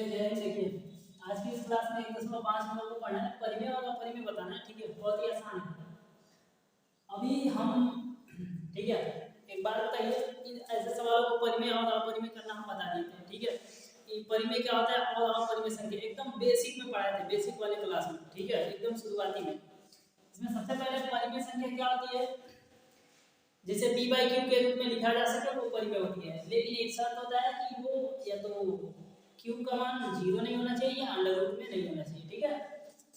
चलिए जय देखिए, आज की इस क्लास में 1.5 हम लोग को पढ़ना है परिमेय और अपरिमेय बताना है। ठीक है, बहुत ही आसान है। अभी हम ठीक है, एक बार बताइए कि ऐसे सवालों को परिमेय और अपरिमेय करना हम बता देते हैं। ठीक है, कि परिमेय क्या होता है और अपरिमेय संख्या एकदम बेसिक में पढ़ाए थे, बेसिक वाले क्लास में। ठीक है, एकदम शुरुआती में। इसमें सबसे पहले परिमेय संख्या क्या होती है, जिसे p बाई क्यू के रूप में लिखा जा सके, वो परिमेय होती है। लेकिन एक शर्त होता है कि वो या तो q का मान 0 नहीं होना चाहिए या अंडर रूट में नहीं होना चाहिए। ठीक है,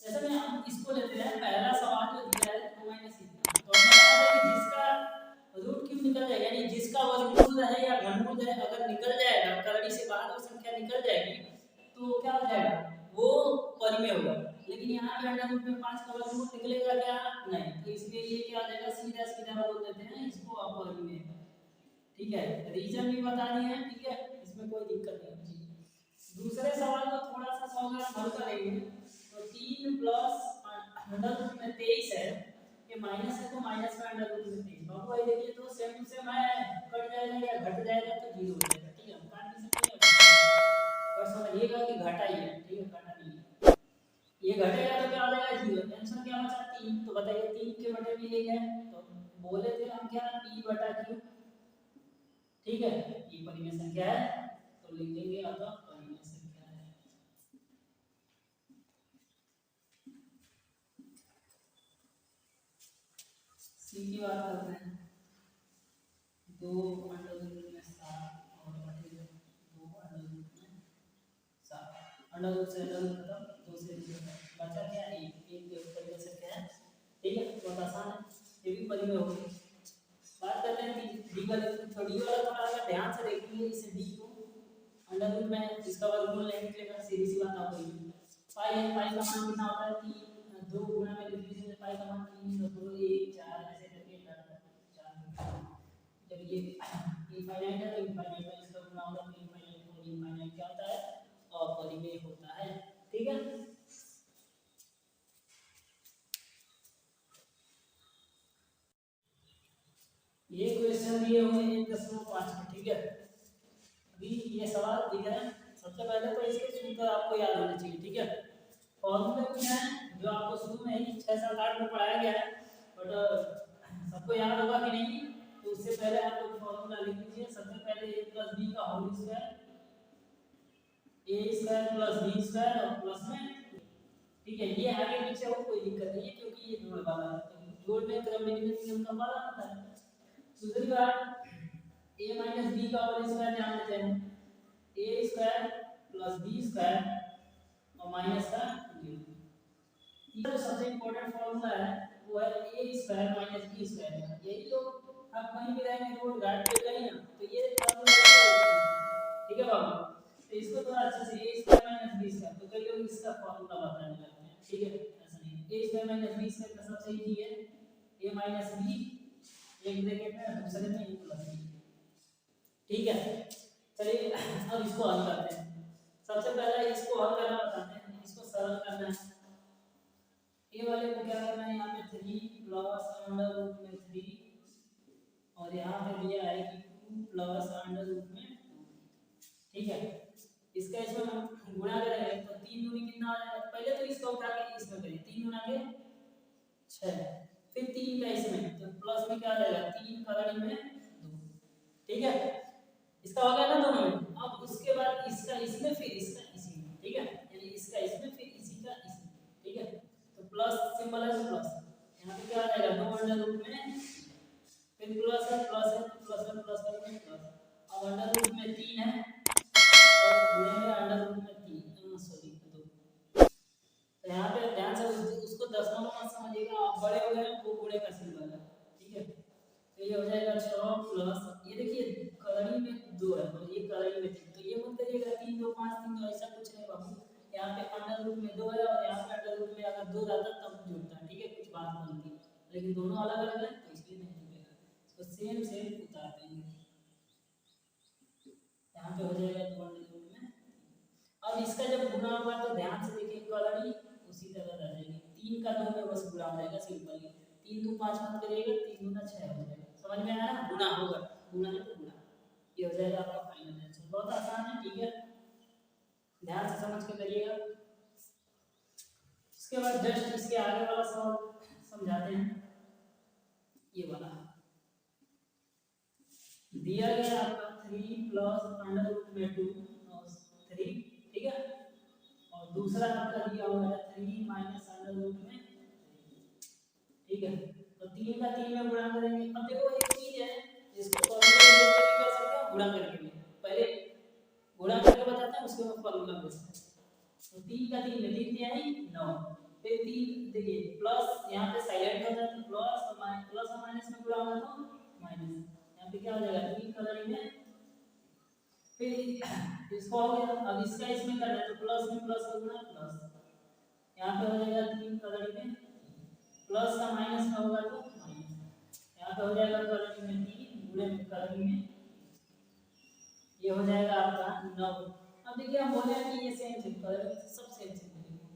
जैसे में हम इसको लेते हैं, पहला सवाल जो दिया है 2 माइनस e, तो हमने कहा था कि जिसका रूट क्यूब निकल जाएगा, यानी जिसका वर्गमूल है या घनमूल है, अगर निकल जाएगा, कलड़ी से बाहर वो संख्या निकल जाएगी, तो क्या हो जाएगा, वो परिमेय होगा। लेकिन यहाँ पे अंडर रूट में 5 का वर्गमूल निकलेगा क्या, नहीं, तो इसलिए ये क्या हो जाएगा, सीधा सीधा बोल देते हैं इसको अपरिमेय। ठीक है, रीजन भी बता दिए हैं। ठीक है, इसमें कोई दिक्कत नहीं होगी। दूसरे सवाल को थोड़ा सा 100 ग्राम हल करेंगे, तो 3 प्लस अंडर रूट में 23 है, ये माइनस है तो माइनस का अंडर रूट में 23। बाबू भाई देखिए, तो सेम टू सेम है, कट जाएगा या घट जाएगा तो 0 हो जाएगा। ठीक है, हम काट नहीं सकते, बस समझिएगा कि घटा ही है। ठीक है, घटा नहीं है, ये घटेगा तो क्या हो जाएगा, 0। टेंशन क्या बचा, 3, तो बताइए 3 के बटे में ये है, तो बोले थे हम क्या, p बटा q। ठीक है, ये परिमेय संख्या है, तो लिख देंगे अतः परिमेय संख्या है। c की बात करते हैं, 2 अंडर रूट में 7 और बटे 2 अंडर रूट में 7, अंडर रूट से अंडर रूट खत्म, 2 से 0 बचा क्या, 1 परिमेय संख्या है। ठीक है, बहुत आसान है, ये भी परिमेय होगी। बात करते हैं डी वाले, तो डी वाला थोड़ा सा ध्यान से देखेंगे, इसे डी को अंडर रूट में इसका वर्गमूल नहीं निकलेगा, सीधी सी बात आपको ये पाई है, पाई का मान कितना होता है, 3 2 गुना में लिख दीजिए, पाई का मान 3 2 1 4 ऐसे करके 4। जब ये इनफाइनाइट है तो इनफाइनाइट में इसका गुना होगा, तो इनफाइनाइट को इनफाइनाइट क्या होता है, अपरिमेय होता है। ठीक है, ये क्वेश्चन दिए हुए हैं 1.5 में। ठीक है, अभी ये सवाल दिया है, सबसे पहले तो इसके सूत्र आपको याद होने चाहिए। ठीक है, फॉर्मूले कुछ हैं जो आपको शुरू में ही 6 7 8 में पढ़ाया गया है, बट सबको याद होगा कि नहीं, तो उससे पहले आप लोग फॉर्मूला लिख लीजिए। सबसे पहले a प्लस b का whole square, a square plus b square और प्लस में। ठीक है, ये आगे पीछे हो कोई दिक्कत नहीं है, क्योंकि ये जोड़ वाला है, तो जोड़ में क्रम नियम का पालन होता है। दूसरी बात, a माइनस b का होल स्क्वायर जान लेते हैं, a square plus b square और माइनस का 0। ये जो सबसे इंपॉर्टेंट फार्मूला है वो है a square minus b square. यही तो आप कहीं भी रहेंगे, रोड घाट पे गए ना, तो ये फार्मूला। ठीक है बाबू, तो इसको थोड़ा अच्छे से a square minus b square, तो कई लोग इसका फार्मूला बताने लगते हैं। ठीक है, ऐसा नहीं, a square minus b square का सबसे इजी है a माइनस b, एक ब्रैकेट में दूसरे में a प्लस b। ठीक है, चलिए अब इसको हल करते हैं। सबसे पहले इसको हल करना बताते हैं, इसको सरल करना है। ए वाले को क्या करना है, यहाँ पे 3 प्लस अंडर रूट में 3 और यहाँ पे दिया है कि 2 प्लस अंडर रूट में 2। ठीक है, इसका इसमें हम गुणा करेंगे तो 3 दूनी कितना आ जाएगा, पहले तो इसको उठा के इसमें करिए, 3 गुना के 6, फिर 3 का इसमें, तो प्लस में क्या आ जाएगा, 3 कलड़ी में 2। ठीक है, इसका हो गया ना दोनों में। अब उसके बाद इसका इसमें, फिर इसका इसी में। ठीक है, यानी इसका इसमें फिर इसी का इसमें। ठीक है, तो प्लस सिंबल है तो प्लस, यहाँ पे क्या आ जाएगा, 2 अंडर रूट में, फिर प्लस है प्लस है तो प्लस में प्लस करके प्लस। अब अंडर रूट में 3 है और गुणे में अंडर रूट में 3, सॉरी 2। तो यहाँ पे ध्यान से उसको दशमलव मत समझिएगा, आप बड़े हो गए वो गुणे का सिंबल है। ठीक है, तो ये हो जाएगा 6 प्लस, ये देखिए कलड़ी में 2 है और ये कलड़ी में 3, तो ये मत करिएगा 3 2 5 3 2, ऐसा कुछ नहीं बाबू। यहाँ पे अंडर रूट में 2 है और यहाँ पे अंडर रूट में अगर 2 रहता तब जुड़ता। ठीक है, कुछ बात बनती, लेकिन दोनों अलग अलग है तो इसलिए नहीं जुड़ेगा, तो सेम सेम उतार देंगे। यहाँ पे हो जाएगा 2 अंडर रूट में। अब इसका जब गुणा होगा तो ध्यान से देखिए, कलड़ी उसी तरह रह जाएगी, 3 का 2 में बस गुणा हो जाएगा सिंपली, 3 2 5 मत करिएगा, 3 दूना 6 हो जाएगा। समझ में आया ना, गुणा होगा, गुणा है तो गुणा, ये हो जाएगा आपका फाइनल आंसर। बहुत आसान है। ठीक है, ध्यान से समझ के करिएगा। उसके बाद जस्ट इसके आगे वाला सवाल समझाते हैं। ये वाला दिया गया आपका 3 प्लस अंडर रूट में 2 और 3, ठीक है। और दूसरा आपका दिया हुआ है 3 माइनस अंडर रूट में 3, ठीक है। तो 3 का 3 में गुणा करेंगे। अब देखो एक चीज है, इसको फॉर्मूला में भी कर सकते हैं, गुणा करके भी। पहले गुणा करके बताते हैं, उसके बाद फॉर्मूला में। तो 3 का 3 में 3 दिया है 9, फिर 3 देखिए प्लस यहाँ पे साइलेंट होता है तो प्लस और माइनस, प्लस और माइनस में गुणा होगा तो माइनस, यहाँ पे क्या हो जाएगा 3 कलर में। फिर इसको हो गया, अब इसका इसमें करना है तो प्लस में प्लस का गुणा प्लस, यहाँ पे हो जाएगा 3 कलर में, प्लस का माइनस में होगा तो माइनस, यहाँ पे हो जाएगा कलर में 3 गुणे में कलर में, ये हो जाएगा आपका 9। अब देखिए हम बोले हैं कि ये सेम सेम कलर सब सेम सेम,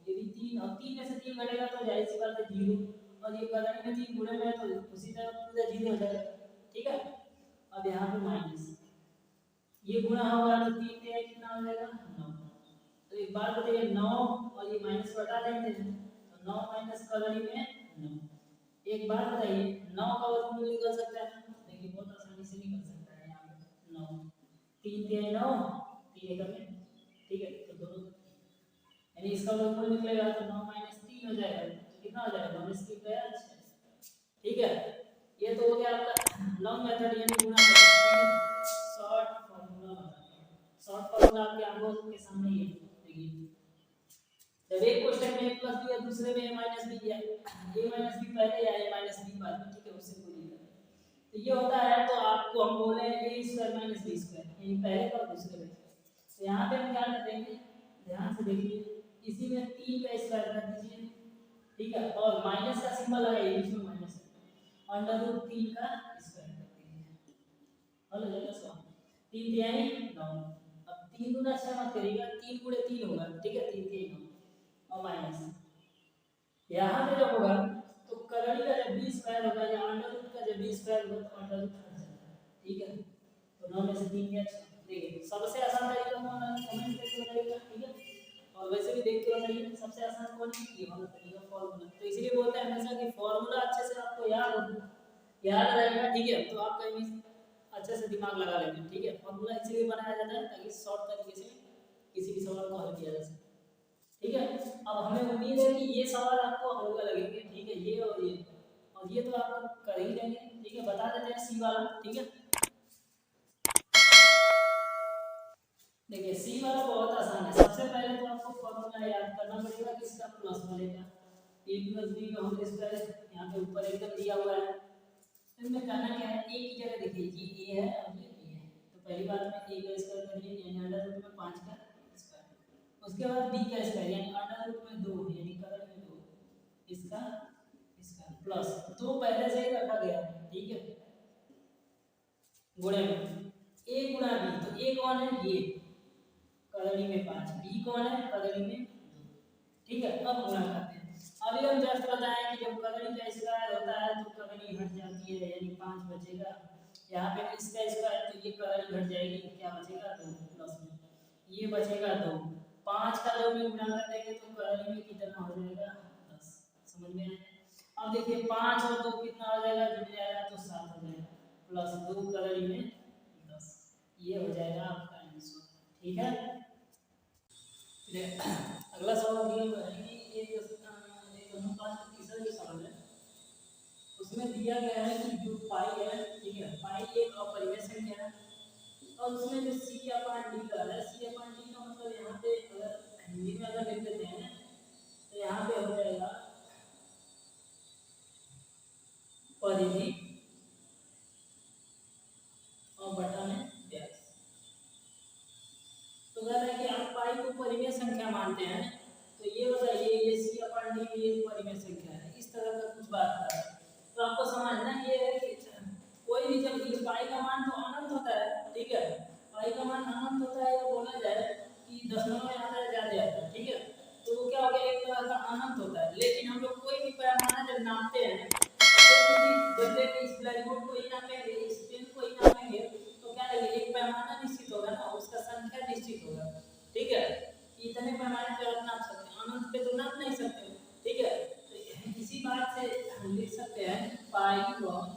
ये भी 3 और 3 में से 3 घटेगा तो जाहिर सी बात है 0, और ये कलर में 3 गुणे में तो उसी तरह पूरा 0 हो जाएगा, ठीक है। अब यहाँ पे माइनस, ये गुणा होगा तो 3 पे कितना हो जाएगा 9। तो एक बात बताइए 9 और ये माइनस बटा देंगे तो 9 माइनस कलर में 9। एक बात बताइए 9 का वर्गमूल निकल सकता है, देखिए बहुत आसानी से निकल सकता है। यहाँ पे 9 3 दिया 9 3 एकम में, ठीक है। तो दोनों यानी इसका वर्गमूल निकलेगा तो 9 माइनस 3 हो जाएगा, तो कितना हो जाएगा 9 3 गया 6, ठीक है। ये तो हो गया आपका लॉन्ग मेथड यानी गुणा करके। शॉर्ट फार्मूला बताते हैं, शॉर्ट फार्मूला आपके आंखों के सामने ही है, देखिए जब एक क्वेश्चन में a प्लस बी है दूसरे में a माइनस बी दिया, a माइनस बी पहले या a माइनस बी बाद में, ठीक है, उससे कोई नहीं है। तो ये होता है तो आपको हम बोले a square minus B square, यानी पहले का और दूसरे में। तो यहाँ पे हम क्या करेंगे, ध्यान से देखिए, इसी में 3 का स्क्वायर कर दीजिए, ठीक है, और माइनस का सिंबल है बीच में माइनस, अंडर रूट 3 का स्क्वायर कर दीजिए, हल हो जाएगा सवाल। 3 दिया है 9, अब 3 गुना 6 मत करिएगा, 3 गुणे 3 होगा, ठीक है, 3 3 9 और माइनस यहाँ पे जब होगा तो करड़ी का जब बी स्क्वायर होगा या अंडर रूट का जब बी स्क्वायर होगा तो अंडर रूट हट जाता है, ठीक है। तो 9 में से 3 गया, देखिए सबसे आसान तरीका कौन है कमेंट करके बताइएगा, ठीक है। और वैसे भी देख के बताइए सबसे आसान कौन है, ये वाला तरीका फार्मूला। तो इसलिए बोलते हैं हमेशा कि फार्मूला अच्छे से आपको याद रहेगा, ठीक है, तो आप कहीं भी अच्छे से दिमाग लगा लेंगे, ठीक है। फार्मूला इसलिए बनाया जाता है ताकि शॉर्ट तरीके से किसी भी सवाल को हल किया जा सके, ठीक है। अब हमें उम्मीद है कि ये सवाल आपको हल्का लगेंगे, ठीक है, ये और ये तो आप कर ही लेंगे, ठीक है। बता देते हैं सी वाला, ठीक है। देखिए सी वाला बहुत आसान है, सबसे पहले तो आपको फॉर्मूला याद करना पड़ेगा किसका, प्लस वाले का, a प्लस b का होल स्क्वायर, यहाँ पे ऊपर एकदम दिया हुआ है। तो इसमें करना क्या है, a की जगह देखिए ये a है और ये b है, तो पहली बात में a का स्क्वायर करिए यानी अंडर रूट में 5 का स्क्वायर, उसके बाद b का स्क्वायर यानी अंडर रूट में 2 यानी कलर में 2, इसका प्लस 2 पहले से ही रखा गया है, ठीक है, गुणे में a गुणा b, तो a कौन है ये कलरी में 5, b कौन है कलरी में 2, ठीक है। अब गुणा करते हैं, अभी हम जस्ट बताएं कि जब कलरी का स्क्वायर होता है तो कलरी हट जाती है यानी 5 बचेगा, यहाँ पे इसका स्क्वायर तो ये कलरी हट जाएगी, क्या बचेगा 2 प्लस में ये बचेगा 2, 5 का 2 में गुणा कर देंगे तो कलरी में कितना हो जाएगा 10, समझ में आया। अब देखिए 5 और 2 कितना हो जाएगा, जुड़ जाएगा तो 7 हो जाएगा, प्लस 2 कलरी में 10, ये हो जाएगा आपका आंसर, ठीक है। अगला सवाल दिया हुआ है कि ये जो तीसरा जो सवाल है उसमें दिया गया है कि जो पाई है, ठीक है, पाई एक अपरिमेय संख्या है और उसमें जो c अपान d का है, c अपान d का मतलब यहाँ पे अगर हिंदी में अगर लिख देते हैं तो यहाँ पे हो जाएगा परिधि और बटा में व्यास। तो कह रहा है कि आप पाई को परिमेय संख्या मानते हैं तो ये बताइए ये c अपान d भी एक परिमेय संख्या है, इस तरह का कुछ बात कर रहा है। तो आपको समझना ये है कि कोई भी जब ये पाई का मान तो अनंत होता है, ठीक है, पाई का मान अनंत होता है, या बोला जाए कि दशमलव में आता है ज्यादा आता है, ठीक है, तो वो क्या हो गया एक तरह का अनंत होता है। लेकिन हम लोग कोई भी पैमाना जब नापते हैं जब लेके इस ब्लैकबोर्ड को ही नापेंगे, इस पेन को ही नापेंगे तो क्या लगेगा एक पैमाना निश्चित होगा ना, उसका संख्या निश्चित होगा, ठीक है। इतने पैमाने पे आप नाप सकते हैं, अनंत पे तो नाप नहीं सकते, ठीक है। तो इसी बात से हम लिख सकते हैं पाई ऑफ,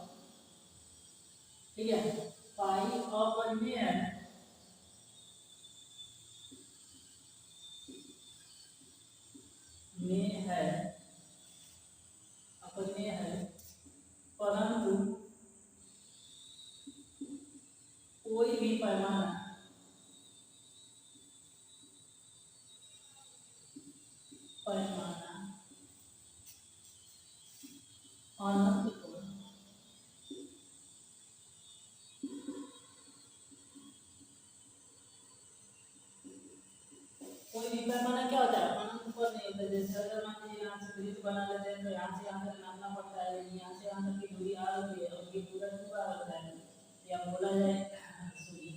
ठीक है, पाई ऑफ में है अपने है, परंतु कोई भी पैमाना अनंत को कोई भी पैमाना क्या होता है, अनंत पर नहीं होता। जैसे अगर मान लीजिए यहाँ से वृत्त बना लेते हैं तो यहाँ से यहाँ तक नापना पड़ता है, यहाँ से यहाँ तक की दूरी r होती है और ये पूरा q r होता है, या बोला जाए सॉरी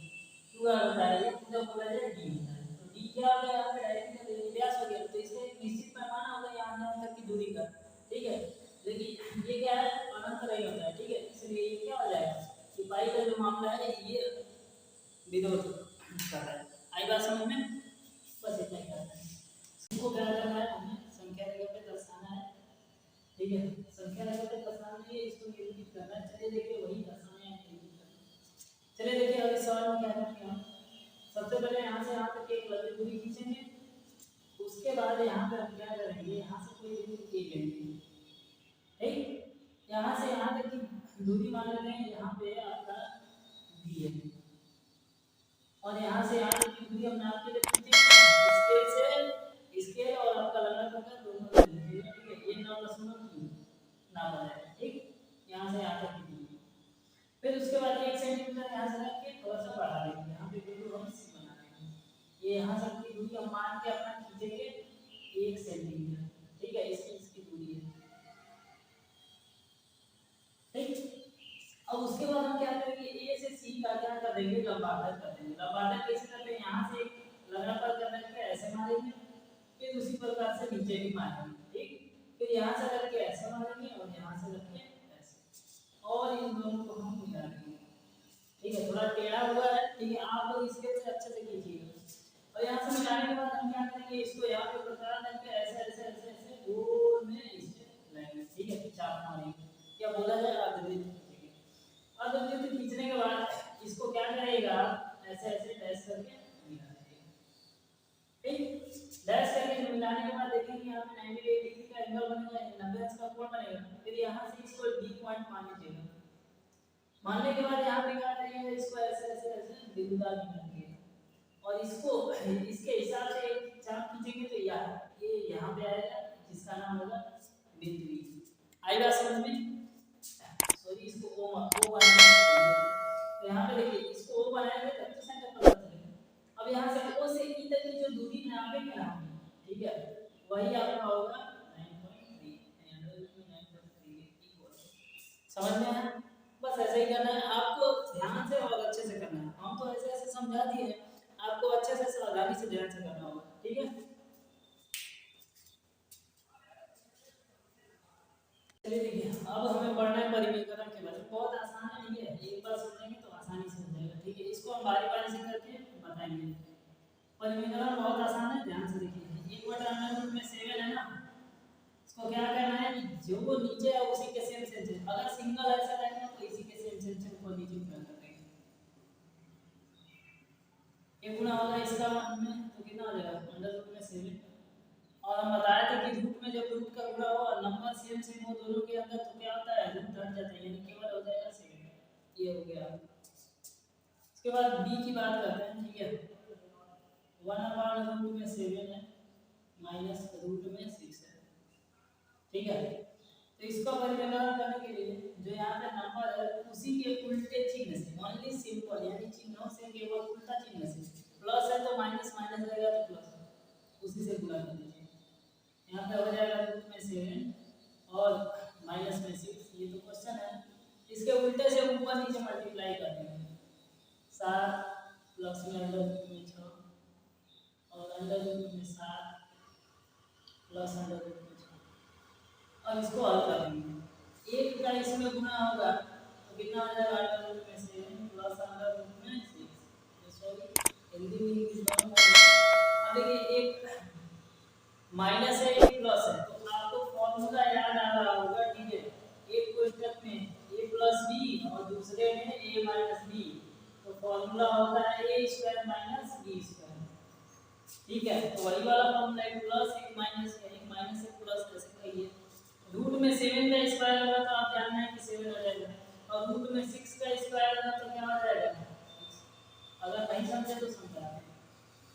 q r होता है, या पूरा बोला जाए d होता है। तो d क्या होगा, यहाँ पे डायरेक्ट व्यास हो गया, तो इसका एक निश्चित पैमाना होगा यहाँ से यहाँ तक की दूरी का, ठीक है। लेकिन ये क्या है, अनंत नहीं होता है, ठीक है, इसलिए ये क्या हो जाएगा कि पाई का जो मामला है ये विरोध कर रहा है। आई बात समझ में, बस इतना ही करना है। इसको क्या करना है, हमें संख्या रेखा पे दर्शाना है, ठीक है, संख्या रेखा पे दर्शाना है, इसको निरूपित करना है। चलिए देखिए वही दर्शाना है, निरूपित करना। चलिए देखिए अभी सवाल में क्या करेंगे हम, सबसे पहले यहाँ से यहाँ तक एक लंबी दूरी खींचेंगे, उसके बाद यहाँ पे हम क्या करेंगे, यहाँ से कोई बिंदु ए लेंगे, ठीक, यहाँ से यहाँ तक की दूरी मान लेते हैं, यहाँ पे आपका बी है, और यहाँ से यहाँ तक की दूरी हम नाप के लिए स्केल और आपका लंबा पक्का दोनों ले लीजिए, ठीक है, ये 9.2 नापा है, ठीक, यहाँ से यहाँ तक की दूरी। फिर उसके बाद 1 सेंटीमीटर यहाँ से रख के थोड़ा सा बढ़ा देंगे, यहाँ पे बिंदु हम सी बना देंगे, ये यहाँ तक की दूरी हम मान के अपना खींचेंगे 1 सेंटीमीटर, ठीक है, इसकी दूरी है, ठीक। अब उसके बाद हम क्या करेंगे, ए से सी का क्या कर देंगे, लंबाकर कर देंगे। लंबाकर कैसे करते हैं, यहाँ से लगातार कर देंगे, ऐसे मारेंगे, फिर उसी प्रकार से नीचे भी मारेंगे, ठीक, फिर यहाँ से करके ऐसे मारेंगे और यहाँ से करके ऐसे, और इन दोनों को हम मिला देंगे, ठीक है। थोड़ा टेढ़ा हुआ है, ठीक है, आप लोग इसके से अच्छे से कीजिएगा। और यहाँ से मिलाने के बाद हम क्या करेंगे, इसको यहाँ पे प्रकार करके ऐसे ऐसे ऐसे ऐसे गोल में इसे लाएंगे, ठीक है, चाप मारेंगे, क्या बोला जाए अर्धवृत्त खींचेंगे। अर्धवृत्त खींचने के बाद इसको क्या करेगा, ऐसे ऐसे डैश करके मिला देंगे, ठीक, डैश करके मिलाने के बाद देखेंगे यहाँ पे 98 डिग्री का एंगल बनेगा, 90 अंश का कोण बनेगा। फिर यहाँ से इसको डी पॉइंट मान लीजिएगा, मानने के बाद यहाँ पे क्या करेंगे, इसको ऐसे ऐसे ऐसे बिंदुदार बनाएंगे, और इसको इसके हिसाब से एक चाप खींचेंगे, तो ये यहाँ पे आएगा, जिसका नाम होगा बिंदु बी। आई बात समझ में, सॉरी इसको ओ बनाएंगे, तो यहाँ पे देखिए इसको ओ बनाएंगे तब तो सेंटर पता चलेगा। अब यहाँ से ओ से ई तक की जो दूरी नापेंगे ना, ठीक है, वही आपका होगा 9.3, समझ में आया। बस ऐसे ही करना है आपको, ध्यान से और अच्छे से करना है। हम तो ऐसे ऐसे समझा दिए, आपको अच्छे से सावधानी से ध्यान से करना होगा, ठीक है। चलिए देखिए अब हमें पढ़ना है परिमेयकरण के बारे में, बहुत आसान है, ठीक है, एक बार समझेंगे तो आसानी से हो जाएगा, ठीक है। इसको हम बारी बारी से करके बताएंगे। परिमेयकरण बहुत आसान है, ध्यान से देखिए। 1/√7 है ना, इसको क्या करना है कि जो नीचे है उसी के सेम सेम, अगर सिंगल ऐसा रहेगा तो इसी के सेम सेम को नीचे कर देंगे, ये गुना होगा इसका में, तो कितना हो जाएगा √7। और हम बताया था कि रूट में जब रूट का गुणा हो और नंबर सेम सेम हो दोनों के अंदर, तो क्या होता है, रूट हट जाता है, यानी केवल हो जाएगा 7। ये हो गया। इसके बाद बी की बात करते हैं, ठीक है, 1/√7 है माइनस रूट में 6 है, ठीक है। तो इसका परिमेयकरण करने के लिए जो यहाँ पे नंबर है उसी के उल्टे चिन्ह से, ओनली सिंपल, यानी चिन्हों से केवल उल्टा चिन्ह से, प्लस है तो माइनस, माइनस रहेगा तो प्लस, उसी से गुणा कर दीजिए। यहाँ पे हो जाएगा रूट में 7 और माइनस में 6, ये तो क्वेश्चन है, इसके उल्टे से ऊपर नीचे मल्टीप्लाई कर देंगे, 7 प्लस में √6 और √7 प्लस √6। अब इसको हल कर देंगे, एक का इसमें गुना होगा तो कितना हो जाएगा, √7 प्लस √6, सॉरी हिंदी में इंग्लिश दोनों। अब देखिए एक माइनस है एक प्लस है, तो आपको फॉर्मूला याद आ रहा होगा, ठीक है। एक क्वेश्चन में a प्लस बी और दूसरे में a माइनस बी, तो फॉर्मूला होता है a square minus B square, ठीक है। तो वही वाला फॉर्मूला है, प्लस एक माइनस है, एक माइनस एक प्लस ऐसे कहिए। रूट में 7 का स्क्वायर होगा तो आप जानना है कि 7 हो जाएगा, और रूट में 6 का स्क्वायर होगा तो क्या हो जाएगा। अगर नहीं समझे तो समझा,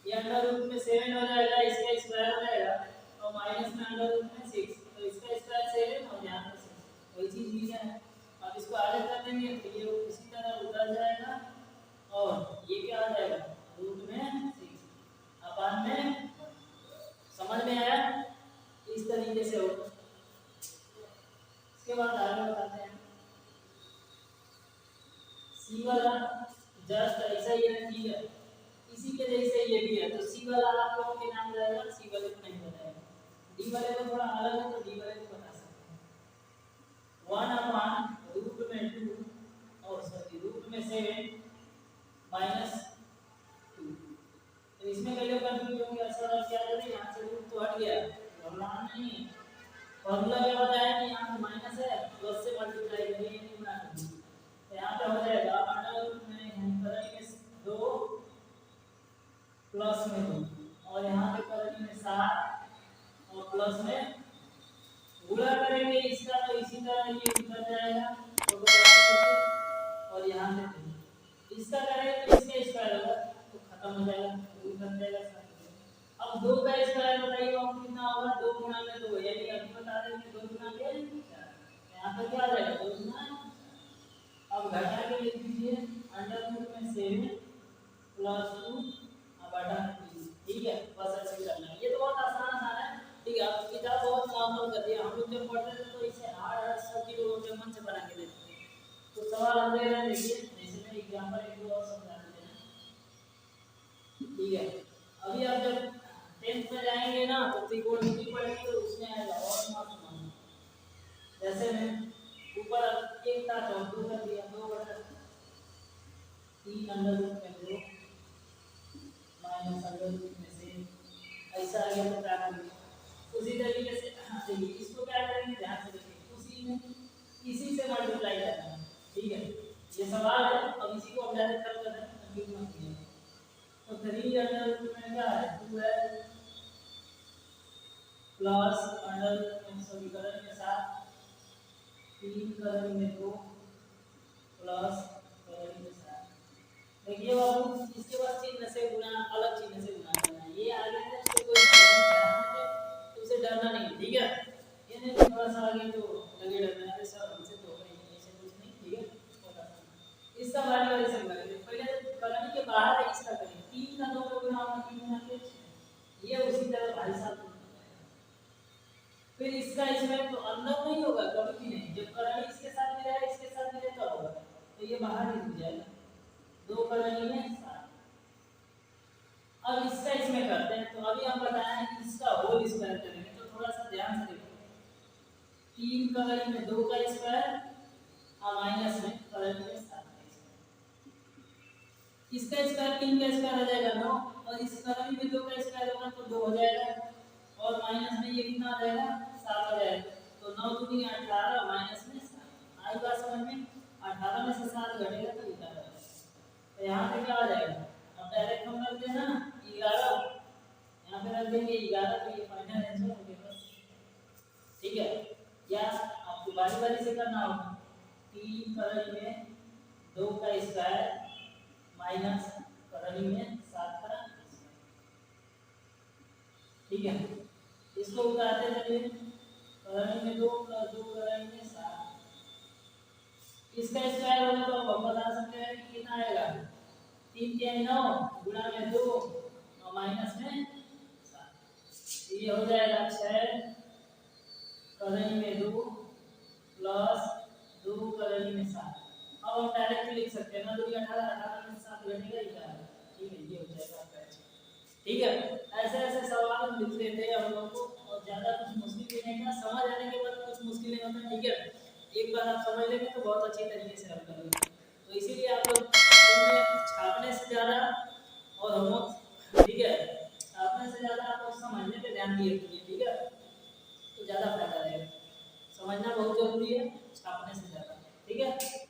ये अंडर रूट में 7 हो जाएगा, इसका स्क्वायर हो जाएगा, और माइनस में अंडर रूट में 6, तो इसका स्क्वायर 7 और यहाँ पे 6, वही चीज लिखा है। अब इसको आगे कर देंगे तो ये उसी तरह उधर जाएगा, और ये क्या आ जाएगा रूट में 6। अब बाद में समझ में आया, इस तरीके से होगा। इसके बाद आगे बताते हैं, सी वाला जस्ट ऐसा ही है, ठीक है, इसी के जैसे ये भी है। तो सी वाला आप लोगों के नाम रहेगा, सी वाले को नहीं बताएगा। डी वाले को थोड़ा अलग है, तो डी वाले को बता सकते हैं। 1 अपॉन रूट में 2 और सॉरी रूट में 7 माइनस 2। तो इसमें कई लोग कंफ्यूज होंगे, सर क्या करें, यहाँ से रूट तो हट गया, घबराना नहीं है। फॉर्मूला क्या बताया कि यहाँ पे माइनस है, प्लस से मल्टीप्लाई करिए, ये नहीं बना करिए। तो यहाँ पे हो जाएगा अंडर रूट में करेंगे 2 प्लस में 2, और यहाँ पे करेंगे 7 और प्लस में गुणा करेंगे इसका, तो इसी तरह ये उतर जाएगा, और यहाँ पे इसका करेंगे तो इसका स्क्वायर होगा, तो खत्म हो जाएगा, रूट बन जाएगा। अब 2 का स्क्वायर बताइए अब कितना होगा, 2 गुणा में 2, यानी अभी बता देंगे 2 गुणा के 4, यहाँ पे क्या आ जाएगा 2 गुणा। अब घटा के लिख दीजिए अंडर रूट में 7 प्लस 2 बटा 3, ठीक है। बस ऐसे करना है, ये तो बहुत आसान है, ठीक है। अब किताब बहुत नॉर्मल कर दिया, हम लोग जब पढ़ते थे तो इसे हार्ड सब की लोग अपने मन से बना के देते थे। तो सवाल हम दे रहे हैं, देखिए जैसे मैं एग्जांपल एक दो और समझा देते हैं, ठीक है। अभी आप जब 10th में जाएंगे ना तो त्रिकोणमिति पढ़ेंगे, तो उसमें आएगा और मार्क्स मांगना, जैसे मैं ऊपर एक था तो 2 कर दिया, 2 बटा 3 अंडर रूट में 2 माइनस अंडर रूट में से, ऐसा आ गया तो क्या करेंगे उसी तरीके से। हाँ देखिए इसको क्या करेंगे, ध्यान से देखिए, उसी में इसी से मल्टीप्लाई करना है, ठीक है। ये सवाल है, अब इसी को हम डायरेक्ट कर देते हैं, कंफ्यूज मत कीजिए। तो 3 अंडर रूट में क्या है 2 है, प्लस अंडर रूट में सॉरी करेंगे के साथ 3 करेंगे 2 प्लस करेंगे 7। देखिए बाबू इसके बाद चिन्ह से गुणा, अलग चिन्ह से गुणा करना है, ये आगे है इससे कोई तो उसे डरना नहीं, ठीक है। ये नहीं थोड़ा सा आगे तो लगे डरना है, सर हमसे तो ऐसे कुछ नहीं, ठीक है। इसका बारी बारी से करेंगे, पहले करने के बाहर है इसका करेंगे, 3 का 2 का गुणा होगा 3 गुना के, ये उसी तरह भाई साहब। फिर इसका इसमें तो अंदर नहीं होगा कभी भी नहीं, जब करनी इसके साथ भी रहे इसके साथ भी रहे तब होगा, तो ये बाहर ही हो जाएगा, 2 करनी है 7। अब इसका इसमें करते हैं, तो अभी हम बताएं इसका होल स्क्वायर करेंगे, तो थोड़ा सा ध्यान से देखो, 3 करेंगे में 2 का स्क्वायर और माइनस में करेंगे में 7 का स्क्वायर, इसका स्क्वायर 3 का स्क्वायर हो जाएगा 9, और इस करेंगे में 2 का स्क्वायर होगा तो 2 हो जाएगा, और माइनस में ये कितना आ जाएगा 7 हो जाएगा, तो 9 दूनी 18 माइनस में 7, आई बात समझ में। 18 में से 7 घटेगा तो 11 हो जाएगा, तो यहाँ पे क्या आ जाएगा, अब डायरेक्ट हम रख देना 11, यहाँ पे रख देंगे 11, तो ये फाइनल आंसर हो गया बस, ठीक है। या आपको बारी बारी से करना होगा, 3 करनी में 2 का स्क्वायर माइनस करनी में 7 का स्क्वायर, ठीक है। इसको उतारते चलिए, करनी में 2 प्लस 2 करनी में 7, इसका स्क्वायर होगा तो हम बता सकते हैं कि कितना आएगा, 3 के 9 गुणा में 2 और माइनस में 7, ये हो जाएगा 6 करनी में 2 प्लस 2 करनी में 7। अब हम डायरेक्ट लिख सकते हैं ना, 2 18 18 में 7 घटेगा 11, ठीक है, ये हो जाएगा आपका आंसर, ठीक है। ऐसे ऐसे सवाल हम लिख लेते हैं हम लोग को, और ज़्यादा कुछ मुश्किल भी नहीं था, समझ आने के बाद कुछ मुश्किल नहीं होता, ठीक है। एक बार आप समझ लेंगे तो बहुत अच्छी तरीके से हल कर लेंगे, तो इसीलिए आप लोग छापने से ज़्यादा और होमवर्क, ठीक है, छापने से ज़्यादा आप लोग समझ समझने पे ध्यान दिए कीजिए, ठीक है, तो ज़्यादा फायदा रहेगा। समझना बहुत जरूरी है, छापने से ज़्यादा, ठीक है।